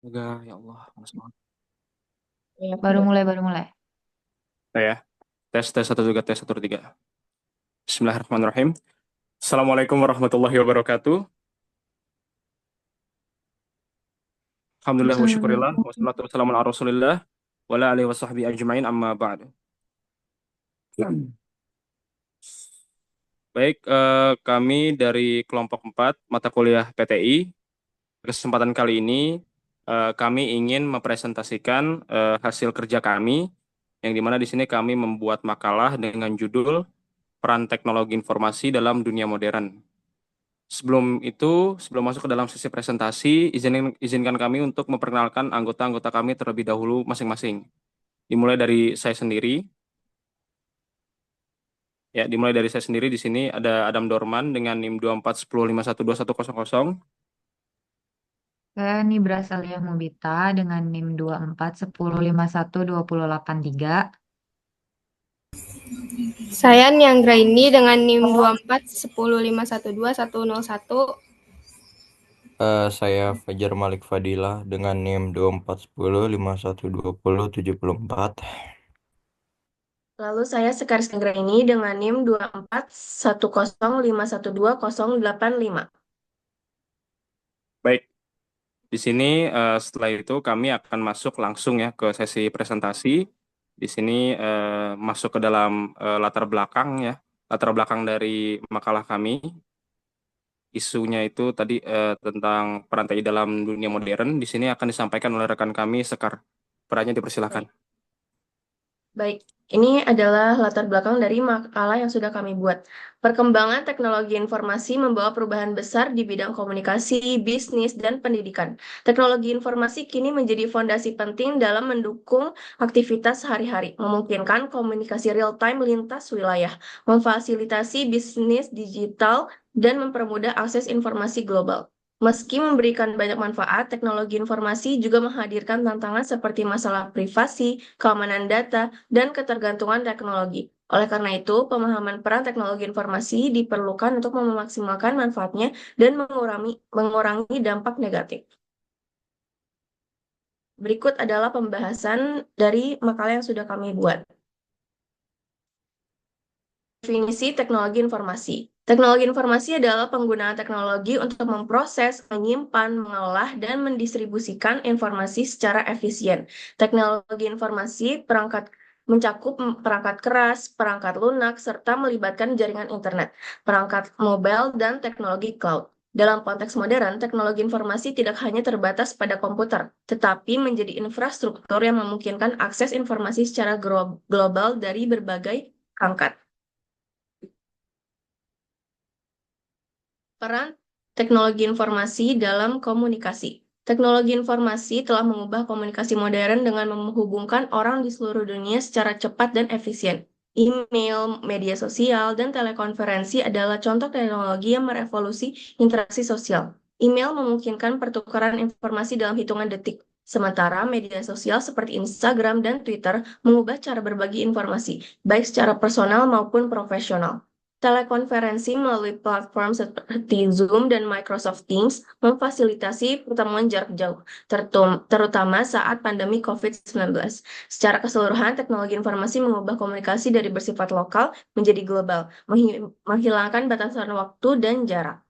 Enggak, ya Allah, Mas banget. Ya, baru mulai. Ya, tes satu juga tes satu tiga. Bismillahirrahmanirrahim. Assalamualaikum warahmatullahi wabarakatuh. Alhamdulillah wa syukurillah. Assalamualaikum. Wassalatu wassalamu ala rasulillah. Wa ala alihi wa sahbihi ajma'in amma ba'du. Baik, kami dari kelompok 4 mata kuliah PTI. Kesempatan kali ini kami ingin mempresentasikan hasil kerja kami, yang dimana di sini kami membuat makalah dengan judul Peran Teknologi Informasi dalam Dunia Modern. Sebelum masuk ke dalam sesi presentasi, izinkan kami untuk memperkenalkan anggota-anggota kami terlebih dahulu masing-masing. Dimulai dari saya sendiri. Ya, dimulai dari saya sendiri. Di sini ada Adam Dorman dengan NIM 2410512100. Saya Nibra Salia Mubita dengan NIM 2410512083. Saya Nianggraini dengan NIM 24 10 512 101. Saya Fajar Malik Fadilah dengan NIM 2410512074. Lalu saya Sekaris Anggraini dengan NIM 2410512085. Baik, di sini setelah itu kami akan masuk langsung ya ke sesi presentasi. Di sini masuk ke dalam latar belakang ya, latar belakang dari makalah kami. Isunya itu tadi tentang peran TI dalam dunia modern. Di sini akan disampaikan oleh rekan kami Sekar. Perannya dipersilakan. Baik. Baik, ini adalah latar belakang dari makalah yang sudah kami buat. Perkembangan teknologi informasi membawa perubahan besar di bidang komunikasi, bisnis, dan pendidikan. Teknologi informasi kini menjadi fondasi penting dalam mendukung aktivitas sehari-hari, memungkinkan komunikasi real-time lintas wilayah, memfasilitasi bisnis digital, dan mempermudah akses informasi global. Meski memberikan banyak manfaat, teknologi informasi juga menghadirkan tantangan seperti masalah privasi, keamanan data, dan ketergantungan teknologi. Oleh karena itu, pemahaman peran teknologi informasi diperlukan untuk memaksimalkan manfaatnya dan mengurangi dampak negatif. Berikut adalah pembahasan dari makalah yang sudah kami buat. Definisi teknologi informasi. Teknologi informasi adalah penggunaan teknologi untuk memproses, menyimpan, mengolah, dan mendistribusikan informasi secara efisien. Teknologi informasi mencakup perangkat keras, perangkat lunak, serta melibatkan jaringan internet, perangkat mobile, dan teknologi cloud. Dalam konteks modern, teknologi informasi tidak hanya terbatas pada komputer, tetapi menjadi infrastruktur yang memungkinkan akses informasi secara global dari berbagai perangkat. Peran teknologi informasi dalam komunikasi. Teknologi informasi telah mengubah komunikasi modern dengan menghubungkan orang di seluruh dunia secara cepat dan efisien. Email, media sosial, dan telekonferensi adalah contoh teknologi yang merevolusi interaksi sosial. Email memungkinkan pertukaran informasi dalam hitungan detik, sementara media sosial seperti Instagram dan Twitter mengubah cara berbagi informasi, baik secara personal maupun profesional. Telekonferensi melalui platform seperti Zoom dan Microsoft Teams memfasilitasi pertemuan jarak jauh, terutama saat pandemi COVID-19. Secara keseluruhan, teknologi informasi mengubah komunikasi dari bersifat lokal menjadi global, menghilangkan batasan waktu dan jarak.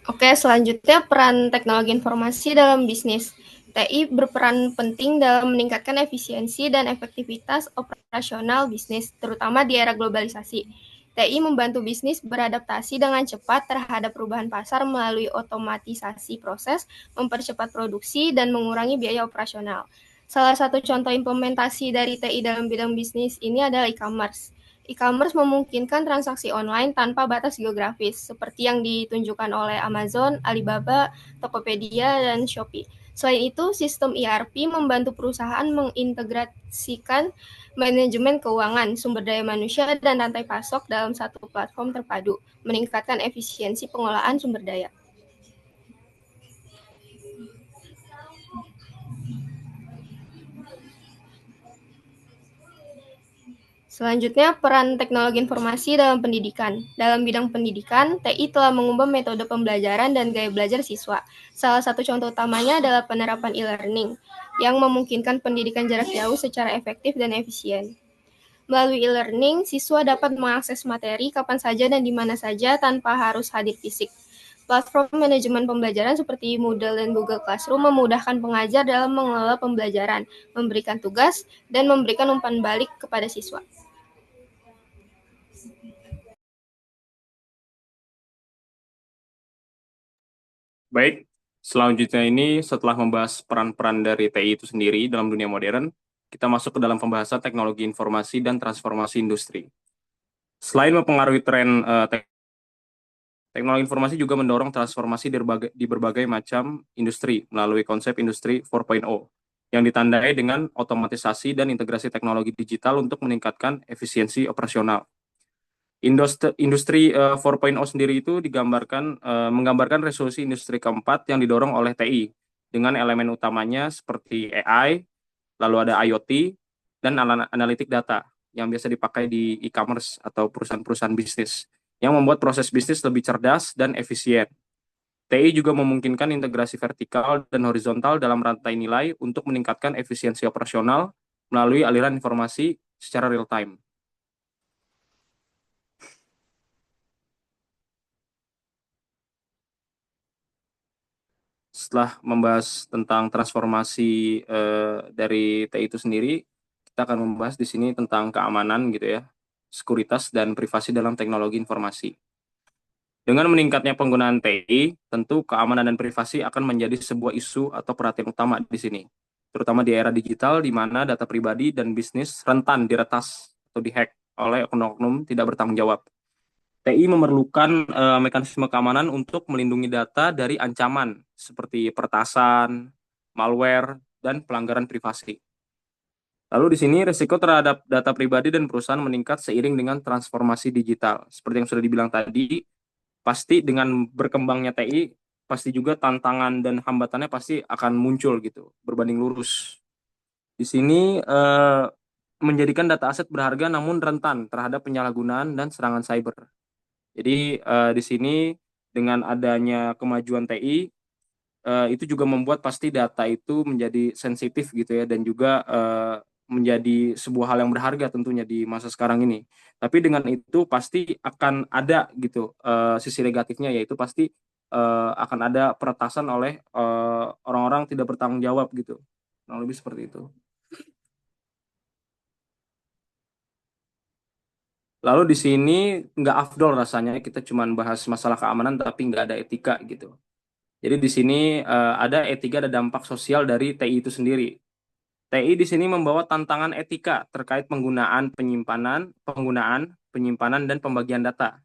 Oke, selanjutnya peran teknologi informasi dalam bisnis. TI berperan penting dalam meningkatkan efisiensi dan efektivitas operasional bisnis, terutama di era globalisasi. TI membantu bisnis beradaptasi dengan cepat terhadap perubahan pasar melalui otomatisasi proses, mempercepat produksi, dan mengurangi biaya operasional. Salah satu contoh implementasi dari TI dalam bidang bisnis ini adalah e-commerce. E-commerce memungkinkan transaksi online tanpa batas geografis, seperti yang ditunjukkan oleh Amazon, Alibaba, Tokopedia, dan Shopee. Selain itu, sistem ERP membantu perusahaan mengintegrasikan manajemen keuangan, sumber daya manusia, dan rantai pasok dalam satu platform terpadu, meningkatkan efisiensi pengolahan sumber daya. Selanjutnya, peran teknologi informasi dalam pendidikan. Dalam bidang pendidikan, TI telah mengubah metode pembelajaran dan gaya belajar siswa. Salah satu contoh utamanya adalah penerapan e-learning, yang memungkinkan pendidikan jarak jauh secara efektif dan efisien. Melalui e-learning, siswa dapat mengakses materi kapan saja dan di mana saja tanpa harus hadir fisik. Platform manajemen pembelajaran seperti Moodle dan Google Classroom memudahkan pengajar dalam mengelola pembelajaran, memberikan tugas, dan memberikan umpan balik kepada siswa. Baik, selanjutnya ini setelah membahas peran-peran dari TI itu sendiri dalam dunia modern, kita masuk ke dalam pembahasan teknologi informasi dan transformasi industri. Selain mempengaruhi tren teknologi informasi juga mendorong transformasi di berbagai macam industri melalui konsep industri 4.0 yang ditandai dengan otomatisasi dan integrasi teknologi digital untuk meningkatkan efisiensi operasional. Industri 4.0 sendiri itu menggambarkan resolusi industri keempat yang didorong oleh TI dengan elemen utamanya seperti AI, lalu ada IoT, dan analitik data yang biasa dipakai di e-commerce atau perusahaan-perusahaan bisnis yang membuat proses bisnis lebih cerdas dan efisien. TI juga memungkinkan integrasi vertikal dan horizontal dalam rantai nilai untuk meningkatkan efisiensi operasional melalui aliran informasi secara real time. Setelah membahas tentang transformasi dari TI itu sendiri, kita akan membahas di sini tentang keamanan gitu ya, sekuritas dan privasi dalam teknologi informasi. Dengan meningkatnya penggunaan TI, tentu keamanan dan privasi akan menjadi sebuah isu atau perhatian utama di sini, terutama di era digital di mana data pribadi dan bisnis rentan diretas atau dihack oleh oknum-oknum tidak bertanggung jawab. TI memerlukan mekanisme keamanan untuk melindungi data dari ancaman seperti peretasan, malware, dan pelanggaran privasi. Lalu di sini risiko terhadap data pribadi dan perusahaan meningkat seiring dengan transformasi digital. Seperti yang sudah dibilang tadi, pasti dengan berkembangnya TI, pasti juga tantangan dan hambatannya pasti akan muncul gitu, berbanding lurus. Di sini menjadikan data aset berharga namun rentan terhadap penyalahgunaan dan serangan cyber. Jadi di sini dengan adanya kemajuan TI itu juga membuat pasti data itu menjadi sensitif gitu ya dan juga menjadi sebuah hal yang berharga tentunya di masa sekarang ini. Tapi dengan itu pasti akan ada gitu sisi negatifnya yaitu pasti akan ada peretasan oleh orang-orang tidak bertanggung jawab gitu. Nah, lebih seperti itu. Lalu di sini nggak afdol rasanya kita cuma bahas masalah keamanan tapi nggak ada etika gitu. Jadi di sini ada etika dan dampak sosial dari TI itu sendiri. TI di sini membawa tantangan etika terkait penggunaan, penyimpanan, dan pembagian data.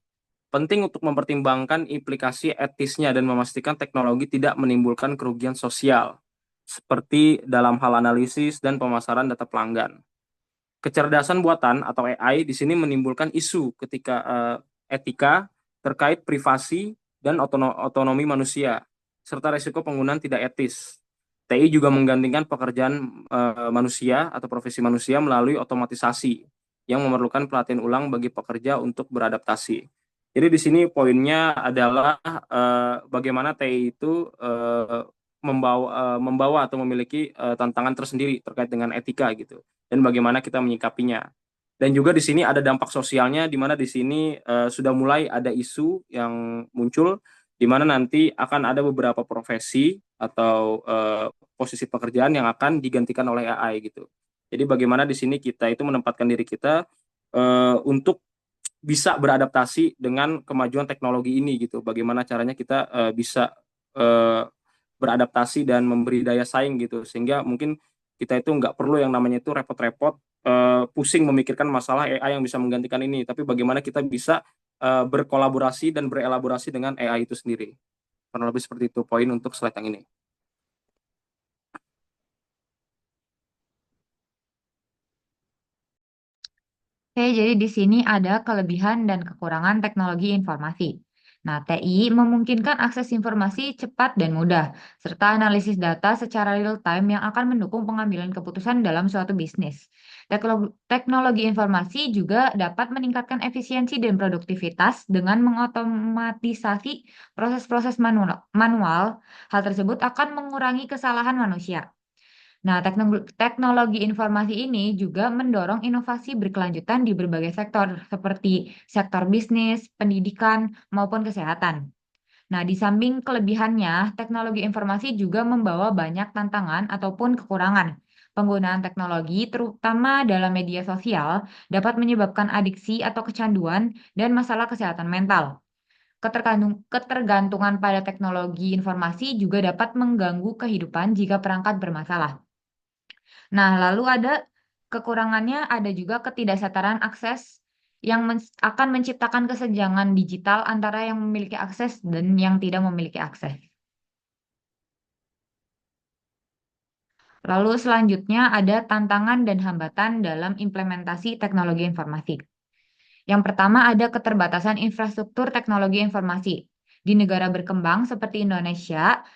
Penting untuk mempertimbangkan implikasi etisnya dan memastikan teknologi tidak menimbulkan kerugian sosial, seperti dalam hal analisis dan pemasaran data pelanggan. Kecerdasan buatan atau AI di sini menimbulkan isu ketika etika terkait privasi dan otonomi manusia, serta risiko penggunaan tidak etis. TI juga menggantikan pekerjaan manusia atau profesi manusia melalui otomatisasi yang memerlukan pelatihan ulang bagi pekerja untuk beradaptasi. Jadi di sini poinnya adalah bagaimana TI itu membawa atau memiliki tantangan tersendiri terkait dengan etika gitu dan bagaimana kita menyikapinya. Dan juga di sini ada dampak sosialnya di mana di sini sudah mulai ada isu yang muncul di mana nanti akan ada beberapa profesi atau posisi pekerjaan yang akan digantikan oleh AI gitu. Jadi bagaimana di sini kita itu menempatkan diri kita untuk bisa beradaptasi dengan kemajuan teknologi ini gitu. Bagaimana caranya kita bisa beradaptasi dan memberi daya saing gitu sehingga mungkin kita itu nggak perlu yang namanya itu repot-repot pusing memikirkan masalah AI yang bisa menggantikan ini, tapi bagaimana kita bisa berkolaborasi dan berelaborasi dengan AI itu sendiri. Kurang lebih seperti itu poin untuk slide yang ini. Oke, jadi di sini ada kelebihan dan kekurangan teknologi informasi. Nah, TI memungkinkan akses informasi cepat dan mudah, serta analisis data secara real-time yang akan mendukung pengambilan keputusan dalam suatu bisnis. Teknologi informasi juga dapat meningkatkan efisiensi dan produktivitas dengan mengotomatisasi proses-proses manual. Hal tersebut akan mengurangi kesalahan manusia. Nah, teknologi informasi ini juga mendorong inovasi berkelanjutan di berbagai sektor, seperti sektor bisnis, pendidikan, maupun kesehatan. Nah, di samping kelebihannya, teknologi informasi juga membawa banyak tantangan ataupun kekurangan. Penggunaan teknologi, terutama dalam media sosial, dapat menyebabkan adiksi atau kecanduan dan masalah kesehatan mental. Ketergantungan pada teknologi informasi juga dapat mengganggu kehidupan jika perangkat bermasalah. Nah, lalu ada kekurangannya, ada juga ketidaksetaraan akses yang akan menciptakan kesenjangan digital antara yang memiliki akses dan yang tidak memiliki akses. Lalu selanjutnya ada tantangan dan hambatan dalam implementasi teknologi informasi. Yang pertama ada keterbatasan infrastruktur teknologi informasi. Di negara berkembang seperti Indonesia,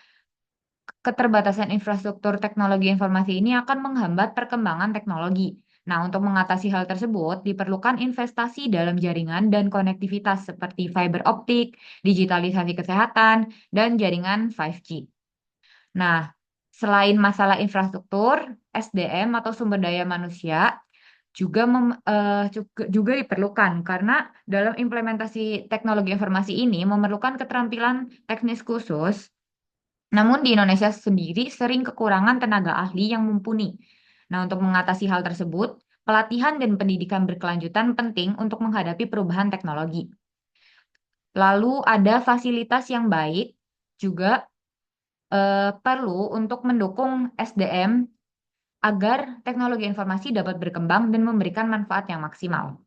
keterbatasan infrastruktur teknologi informasi ini akan menghambat perkembangan teknologi. Nah, untuk mengatasi hal tersebut, diperlukan investasi dalam jaringan dan konektivitas seperti fiber optik, digitalisasi kesehatan, dan jaringan 5G. Nah, selain masalah infrastruktur, SDM atau sumber daya manusia juga diperlukan karena dalam implementasi teknologi informasi ini memerlukan keterampilan teknis khusus. Namun di Indonesia sendiri sering kekurangan tenaga ahli yang mumpuni. Nah, untuk mengatasi hal tersebut, pelatihan dan pendidikan berkelanjutan penting untuk menghadapi perubahan teknologi. Lalu ada fasilitas yang baik juga perlu untuk mendukung SDM agar teknologi informasi dapat berkembang dan memberikan manfaat yang maksimal.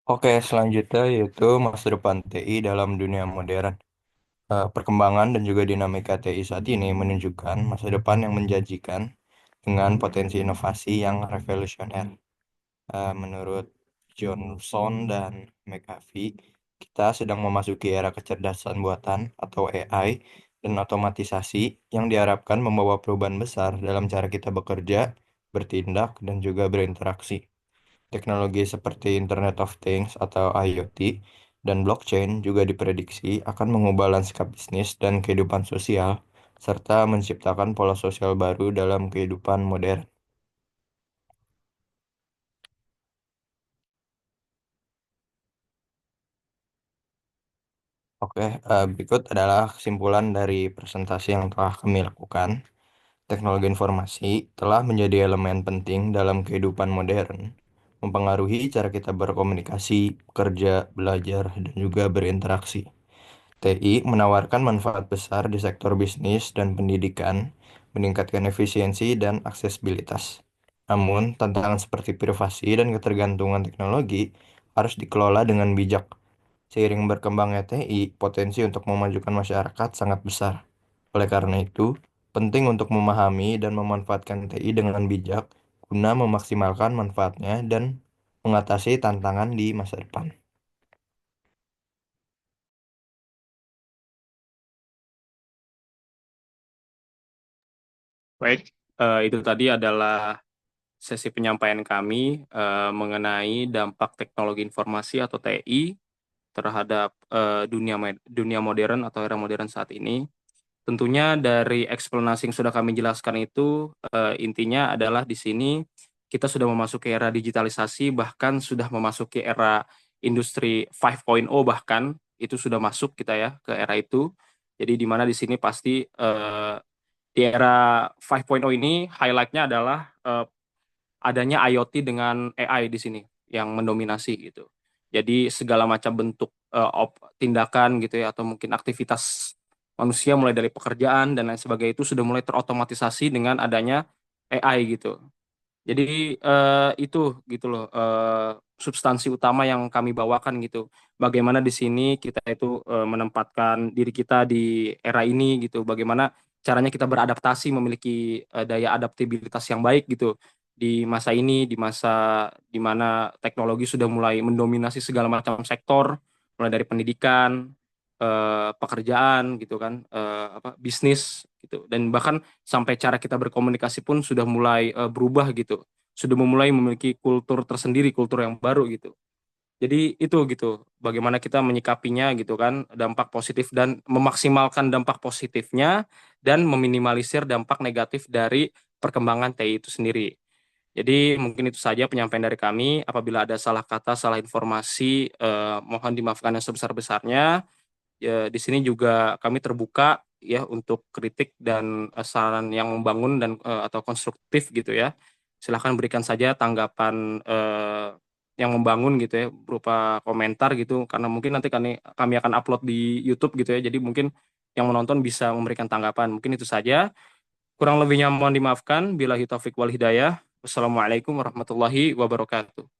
Oke, selanjutnya yaitu masa depan TI dalam dunia modern. Perkembangan dan juga dinamika TI saat ini menunjukkan masa depan yang menjanjikan dengan potensi inovasi yang revolusioner. Menurut Johnson dan McAfee, kita sedang memasuki era kecerdasan buatan atau AI dan otomatisasi yang diharapkan membawa perubahan besar dalam cara kita bekerja, bertindak, dan juga berinteraksi. Teknologi seperti Internet of Things atau IoT dan blockchain juga diprediksi akan mengubah lanskap bisnis dan kehidupan sosial, serta menciptakan pola sosial baru dalam kehidupan modern. Oke, berikut adalah kesimpulan dari presentasi yang telah kami lakukan. Teknologi informasi telah menjadi elemen penting dalam kehidupan modern, mempengaruhi cara kita berkomunikasi, bekerja, belajar, dan juga berinteraksi. TI menawarkan manfaat besar di sektor bisnis dan pendidikan, meningkatkan efisiensi dan aksesibilitas. Namun, tantangan seperti privasi dan ketergantungan teknologi harus dikelola dengan bijak. Seiring berkembangnya TI, potensi untuk memajukan masyarakat sangat besar. Oleh karena itu, penting untuk memahami dan memanfaatkan TI dengan bijak guna memaksimalkan manfaatnya dan mengatasi tantangan di masa depan. Baik, itu tadi adalah sesi penyampaian kami mengenai dampak teknologi informasi atau TI terhadap dunia modern atau era modern saat ini. Tentunya dari eksplanasi yang sudah kami jelaskan itu intinya adalah di sini kita sudah memasuki era digitalisasi, bahkan sudah memasuki era industri 5.0, bahkan itu sudah masuk kita ya ke era itu. Jadi di mana di sini pasti di era 5.0 ini highlight-nya adalah adanya IoT dengan AI di sini yang mendominasi gitu. Jadi segala macam bentuk tindakan gitu ya atau mungkin aktivitas manusia mulai dari pekerjaan dan lain sebagainya itu sudah mulai terotomatisasi dengan adanya AI gitu. Jadi itu gitu loh substansi utama yang kami bawakan gitu. Bagaimana di sini kita itu menempatkan diri kita di era ini gitu. Bagaimana caranya kita beradaptasi memiliki daya adaptabilitas yang baik gitu di masa ini, di masa di mana teknologi sudah mulai mendominasi segala macam sektor, mulai dari pendidikan, pekerjaan gitu kan, bisnis gitu, dan bahkan sampai cara kita berkomunikasi pun sudah mulai berubah gitu, sudah mulai memiliki kultur tersendiri, kultur yang baru gitu. Jadi itu gitu, bagaimana kita menyikapinya gitu kan, dampak positif dan memaksimalkan dampak positifnya dan meminimalisir dampak negatif dari perkembangan TI itu sendiri. Jadi mungkin itu saja penyampaian dari kami. Apabila ada salah kata, salah informasi, mohon dimaafkan yang sebesar-besarnya. Ya, di sini juga kami terbuka ya untuk kritik dan saran yang membangun dan atau konstruktif gitu ya. Silahkan berikan saja tanggapan yang membangun gitu ya, berupa komentar gitu. Karena mungkin nanti kami akan upload di YouTube gitu ya. Jadi mungkin yang menonton bisa memberikan tanggapan. Mungkin itu saja. Kurang lebihnya mohon dimaafkan. Billahi taufik wal hidayah. Wassalamualaikum warahmatullahi wabarakatuh.